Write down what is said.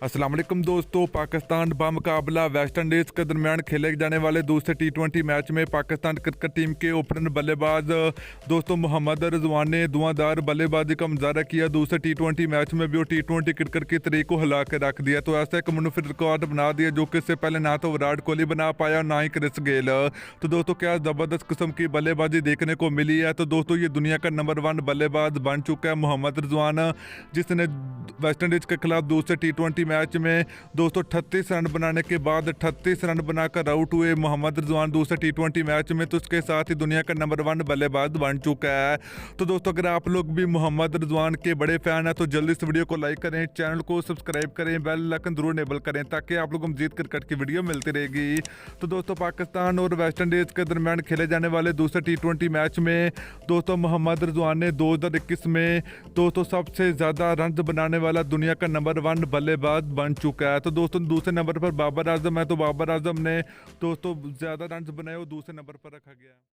अस्सलाम वालेकुम दोस्तों, पाकिस्तान बामुकाबला वेस्ट इंडीज़ के दरमियान खेले जाने वाले दूसरे टी20 मैच में पाकिस्तान क्रिकेट टीम के ओपनर बल्लेबाज दोस्तों मोहम्मद रिजवान ने धुआंधार बल्लेबाजी का मुजाहरा किया। दूसरे टी20 मैच में भी वो टी20 क्रिकेट की तरीक को हिला के रख दिया, तो ऐसा एक मुनफिद रिकॉर्ड बना दिया जो कि इससे पहले ना तो विराट कोहली बना पाया ना ही क्रिस गेल। तो दोस्तों क्या ज़बरदस्त किस्म की बल्लेबाजी देखने को मिली है। तो दोस्तों ये दुनिया का नंबर 1 बल्लेबाज बन चुका है मोहम्मद रिजवान, जिसने वेस्ट इंडीज़ के खिलाफ दूसरे टी20 मैच में दोस्तों 38 रन बनाने के बाद 38 रन बनाकर आउट हुए मोहम्मद रिजवान दूसरे टी20 मैच में। तो उसके साथ ही दुनिया का नंबर 1 बल्लेबाज बन चुका है। तो दोस्तों अगर आप लोग भी मोहम्मद रिजवान के बड़े फैन हैं तो जल्दी इस वीडियो को लाइक करें, चैनल को सब्सक्राइब करें, बेल आइकन जरूर इनेबल करें ताकि आप लोगों को मजीद क्रिकेट की वीडियो मिलती रहेगी। तो दोस्तों पाकिस्तान और वेस्ट इंडीज़ के दरमियान खेले जाने वाले दूसरे टी20 मैच में दोस्तों मोहम्मद रिजवान ने 2021 में दोस्तों सबसे ज़्यादा रन बनाने वाला दुनिया का नंबर 1 बल्लेबाज बन चुका है। तो दोस्तों दूसरे नंबर पर बाबर आजम है, तो बाबर आजम ने दोस्तों ज़्यादा रन बनाए वो दूसरे नंबर पर रखा गया है।